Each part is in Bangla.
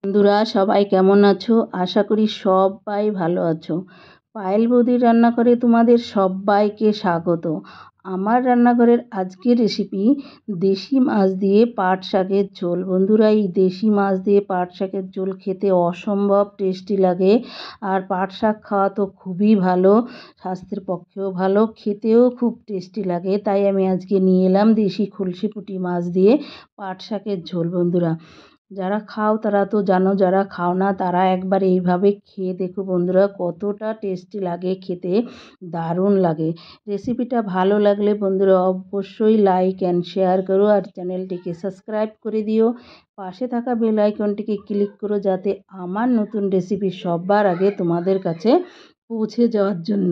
বন্ধুরা সবাই কেমন আছো? আশা করি সবাই ভালো আছো। পায়েল বৌদির রান্নাঘরে তোমাদের সবাইকে স্বাগত। আমার রান্নাঘরের আজকের রেসিপি দেশি মাছ দিয়ে পাট শাকের ঝোল। বন্ধুরা, এই দেশি মাছ দিয়ে পাট শাকের ঝোল খেতে অসম্ভব টেস্টি লাগে। আর পাট শাক খাওয়া তো খুবই ভালো, স্বাস্থ্যের পক্ষেও ভালো, খেতেও খুব টেস্টি লাগে। তাই আমি আজকে নিয়ে এলাম দেশি খুলশি পুঁটি মাছ দিয়ে পাট শাকের ঝোল। বন্ধুরা, যারা খাও তারা তো জানো, যারা খাও না তারা একবার এইভাবে খেয়ে দেখো বন্ধুরা, কতটা টেস্টি লাগে খেতে, দারুণ লাগে। রেসিপিটা ভালো লাগলে বন্ধুরা অবশ্যই লাইক অ্যান্ড শেয়ার করো, আর চ্যানেলটিকে সাবস্ক্রাইব করে দিও। পাশে থাকা বেল আইকনটিকে ক্লিক করো যাতে আমার নতুন রেসিপি সবার আগে তোমাদের কাছে পৌঁছে যাওয়ার জন্য।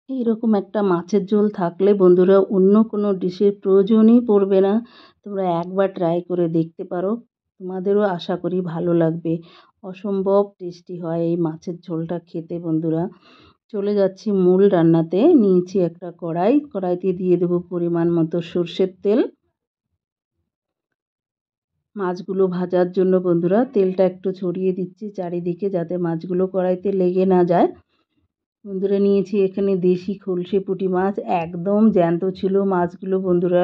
এইরকম একটা মাছের ঝোল থাকলে বন্ধুরা অন্য কোনো ডিশের প্রয়োজনই পড়বে না। তোমরা একবার ট্রাই করে দেখতে পারো, তোমাদেরও আশা করি ভালো লাগবে। অসম্ভব টেস্টি হয় এই মাছের ঝোলটা খেতে। বন্ধুরা, চলে যাচ্ছি মূল রান্নাতে। নিয়েছি একটা কড়াইতে দিয়ে দেবো পরিমাণ মতো সর্ষের তেল। মাছগুলো ভাজার জন্য বন্ধুরা তেলটা একটু ছড়িয়ে দিচ্ছি চারিদিকে, যাতে মাছগুলো কড়াইতে লেগে না যায়। বন্ধুরা, নিয়েছি এখানে দেশি খলসে পুঁটি মাছ, একদম জ্যান্ত ছিল মাছগুলো। বন্ধুরা,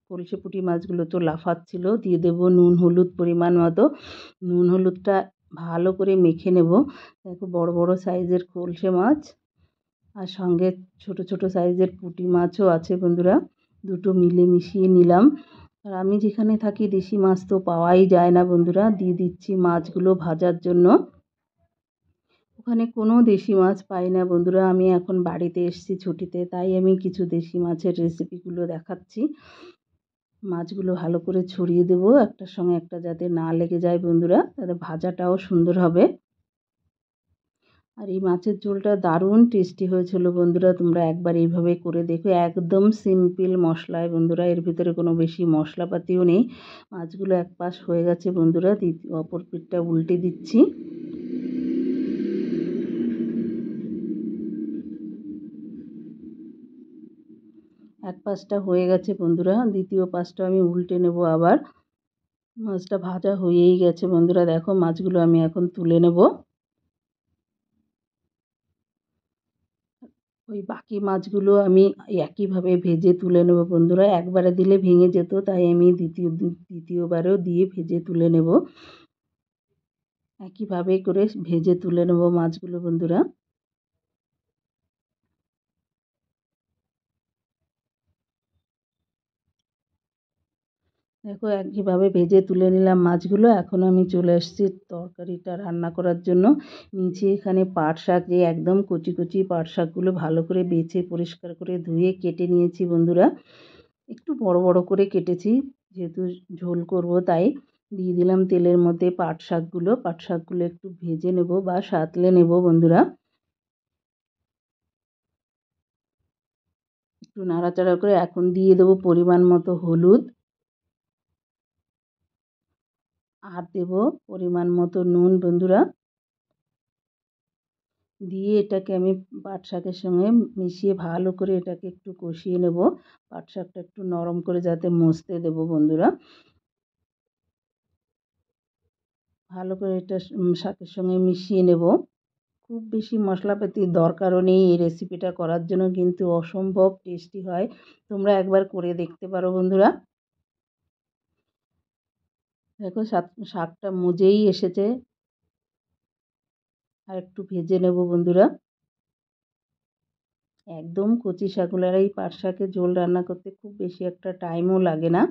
খলসে পুঁটি মাছগুলো তো লাফাচ্ছিল। দিয়ে দেবো নুন হলুদ পরিমাণ মতো। নুন হলুদটা ভালো করে মেখে নেব। দেখো, বড় বড় সাইজের খলসে মাছ আর সঙ্গে ছোট ছোট সাইজের পুঁটি মাছও আছে। বন্ধুরা, দুটো মিলে মিশিয়ে নিলাম। আর আমি যেখানে থাকি দেশি মাছ তো পাওয়াই যায় না। বন্ধুরা, দিয়ে দিচ্ছি মাছগুলো ভাজার জন্য। ওখানে কোনো দেশি মাছ পাই না। বন্ধুরা, আমি এখন বাড়িতে এসেছি ছুটিতে, তাই আমি কিছু দেশি মাছের রেসিপিগুলো দেখাচ্ছি। মাছগুলো ভালো করে ছড়িয়ে দেবো একটার সঙ্গে একটা, যাতে না লেগে যায় বন্ধুরা, তাতে ভাজাটাও সুন্দর হবে। আর এই মাছের ঝোলটা দারুণ টেস্টি হয়েছিল বন্ধুরা, তোমরা একবার এইভাবে করে দেখো। একদম সিম্পল মশলায় বন্ধুরা, এর ভিতরে কোনো বেশি মশলাপাতিও নেই। মাছগুলো এক পাশ হয়ে গেছে বন্ধুরা, অপর পিঠটা উল্টে দিচ্ছি। এক পাশটা হয়ে গেছে বন্ধুরা, দ্বিতীয় পাশটা আমি উল্টে নেব আবার। মাছটা ভাজা হয়েই গেছে বন্ধুরা। দেখো, মাছগুলো আমি এখন তুলে নেব। ওই বাকি মাছগুলো আমি একইভাবে ভেজে তুলে নেব বন্ধুরা। একবারে দিলে ভেঙে যেত, তাই আমি দ্বিতীয়বারেও দিয়ে ভেজে তুলে নেব। একইভাবে করে ভেজে তুলে নেব মাছগুলো বন্ধুরা। দেখো, একইভাবে ভেজে তুলে নিলাম মাছগুলো। এখন আমি চলে আসছি তরকারিটা রান্না করার জন্য। নিচে এখানে পাট শাক, যে একদম কচি কচি পাট শাকগুলো ভালো করে বেছে পরিষ্কার করে ধুয়ে কেটে নিয়েছি বন্ধুরা। একটু বড় বড় করে কেটেছি, যেহেতু ঝোল করব তাই। দিয়ে দিলাম তেলের মধ্যে পাট শাকগুলো একটু ভেজে নেব বা সাঁতলে নেব বন্ধুরা। একটু নাড়াচাড়া করে এখন দিয়ে দেবো পরিমাণ মতো হলুদ, আর দেব পরিমাণ মতো নুন বন্ধুরা। দিয়ে এটাকে আমি পাট শাকের সঙ্গে মিশিয়ে ভালো করে এটাকে একটু কষিয়ে নেব। পাট শাকটা একটু নরম করে যাতে মজতে দেব বন্ধুরা। ভালো করে এটা শাকের সঙ্গে মিশিয়ে নেব। খুব বেশি মশলাপাতির দরকারও নেই এই রেসিপিটা করার জন্য, কিন্তু অসম্ভব টেস্টি হয়। তোমরা একবার করে দেখতে পারো বন্ধুরা। দেখো, শাকটা মজেই এসেছে। আর একটু ভেজে নেব বন্ধুরা। একদম কচি শাকগুলো, আর এই পাট শাকের ঝোল রান্না করতে খুব বেশি একটা টাইমও লাগে না।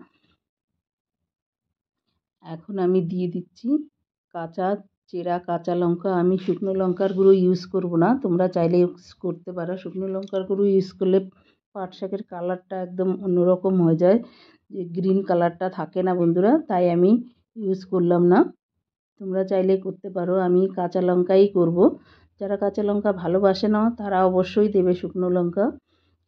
এখন আমি দিয়ে দিচ্ছি চেরা কাঁচা লঙ্কা। আমি শুকনো লঙ্কার গুঁড়ো ইউজ করব না, তোমরা চাইলে ইউজ করতে পারো। শুকনো লঙ্কার গুঁড়ো ইউজ করলে পাট শাকের কালারটা একদম অন্যরকম হয়ে যায়, যে গ্রিন কালারটা থাকে না বন্ধুরা, তাই আমি ইউজ করলাম না। তোমরা চাইলে করতে পারো, আমি কাঁচা লঙ্কাই করব। যারা কাঁচা লঙ্কা ভালোবাসে না তারা অবশ্যই দেবে শুকনো লঙ্কা,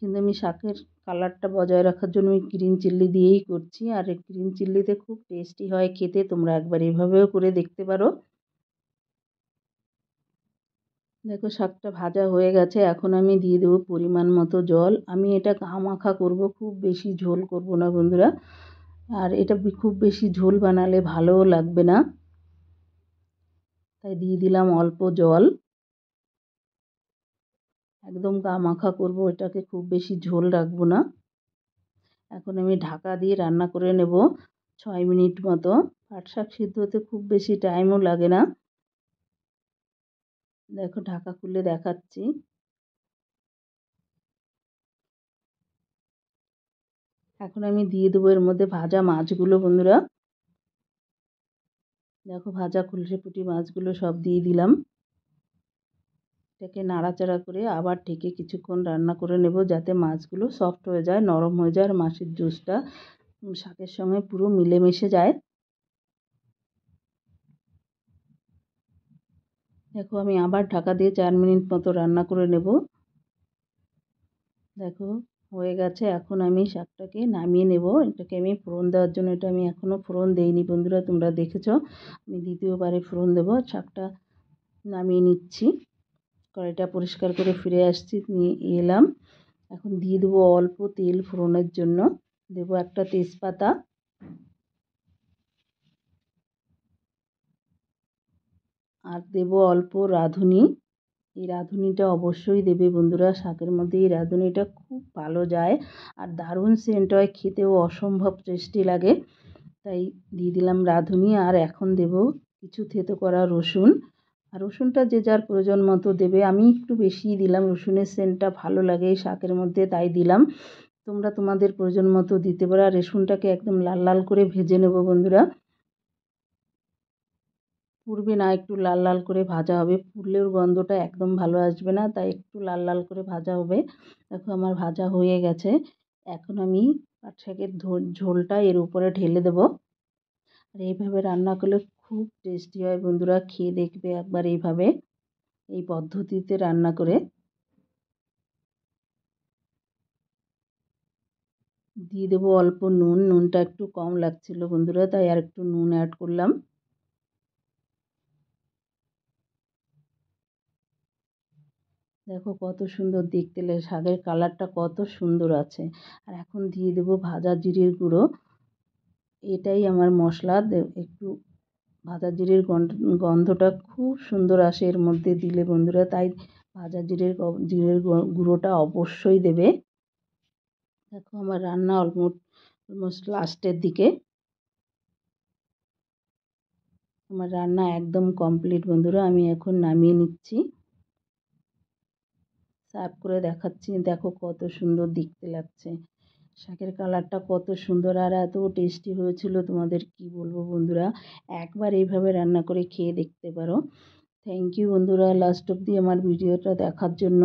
কিন্তু আমি শাকের কালারটা বজায় রাখার জন্য আমি গ্রিন চিল্লি দিয়েই করছি। আর এই গ্রিন চিল্লিতে খুব টেস্টি হয় খেতে, তোমরা একবার এভাবেও করে দেখতে পারো। দেখো, শাকটা ভাজা হয়ে গেছে। এখন আমি দিয়ে দেবো পরিমাণ মতো জল। আমি এটা মাখা করব, খুব বেশি ঝোল করব না বন্ধুরা। আর এটা খুব বেশি ঝোল বানালে ভালোও লাগবে না। তাই দিয়ে দিলাম অল্প জল। একদম গা মাখা করবো, এটাকে খুব বেশি ঝোল রাখবো না। এখন আমি ঢাকা দিয়ে রান্না করে নেব 6 মিনিট মতো। পাট শাক সিদ্ধ হতে খুব বেশি টাইমও লাগে না। দেখো ঢাকা খুলে দেখাচ্ছি। এখন আমি দিয়ে দেবো এর মধ্যে ভাজা মাছগুলো বন্ধুরা। দেখো ভাজা খুলসে পুঁটি মাছগুলো সব দিয়ে দিলাম। এটাকে নাড়াচাড়া করে আবার ঢেকে কিছুক্ষণ রান্না করে নেব, যাতে মাছগুলো সফট হয়ে যায়, নরম হয়ে যায়, আর মাছের জুসটা শাকের সঙ্গে পুরো মিলেমিশে যায়। দেখো আমি আবার ঢাকা দিয়ে 4 মিনিট মতো রান্না করে নেব। দেখো হয়ে গেছে। এখন আমি শাকটাকে নামিয়ে নেব। এটাকে আমি ফোড়ন দেওয়ার জন্য, এটা আমি এখনও ফোড়ন দেইনি বন্ধুরা, তোমরা দেখেছো। আমি দ্বিতীয়বারে ফোড়ন দেব। শাকটা নামিয়ে নিচ্ছি। কড়াইটা পরিষ্কার করে ফিরে আসছি, নিয়ে এলাম। এখন দিয়ে দেবো অল্প তেল ফোড়নের জন্য। দেবো একটা তেজপাতা, আর দেবো অল্প রাঁধুনি। এই রাঁধুনিটা অবশ্যই দেবে বন্ধুরা, শাকের মধ্যে এই রাঁধুনিটা খুব ভালো যায়, আর দারুণ সেন্ট হয়, খেতেও অসম্ভব টেস্টি লাগে। তাই দিয়ে দিলাম রাঁধুনি। আর এখন দেব কিছু থেতো করা রসুন। আর রসুনটা যে যার প্রয়োজন মতো দেবে। আমি একটু বেশিই দিলাম, রসুনের সেন্টটা ভালো লাগে এই শাকের মধ্যে, তাই দিলাম। তোমরা তোমাদের প্রয়োজন মতো দিতে পারো। আর রসুনটাকে একদম লাল লাল করে ভেজে নেব বন্ধুরা। পুড়বে না, একটু লাল লাল করে ভাজা হবে। পুড়লেও গন্ধটা একদম ভালো আসবে না, তাই একটু লাল লাল করে ভাজা হবে। দেখো আমার ভাজা হয়ে গেছে। এখন আমি পাট শাকের ঝোলটা এর উপরে ঢেলে দেব। আর এইভাবে রান্না করলে খুব টেস্টি হয় বন্ধুরা, খেয়ে দেখবে একবার এইভাবে, এই পদ্ধতিতে রান্না করে। দিয়ে দেবো অল্প নুন। নুনটা একটু কম লাগছিল বন্ধুরা, তাই আর একটু নুন অ্যাড করলাম। দেখো কত সুন্দর দেখতে লাগে, শাকের কালারটা কত সুন্দর আছে। আর এখন দিয়ে দেবো ভাজা জিরের গুঁড়ো। এটাই আমার মশলা। একটু ভাজা জিরের গন্ধটা খুব সুন্দর আসে এর মধ্যে দিলে বন্ধুরা, তাই ভাজা জিরের গুঁড়োটা অবশ্যই দেবে। দেখো আমার রান্না অলমোস্ট লাস্টের দিকে। আমার রান্না একদম কমপ্লিট বন্ধুরা, আমি এখন নামিয়ে নিচ্ছি, সার্ভ করে দেখাচ্ছি। দেখো কত সুন্দর দেখতে লাগছে, শাকের কালারটা কত সুন্দর, আর এত টেস্টি হয়েছিল, তোমাদের কি বলবো বন্ধুরা। একবার এইভাবে রান্না করে খেয়ে দেখতে পারো। থ্যাংক ইউ বন্ধুরা লাস্ট অবধি আমার ভিডিওটা দেখার জন্য।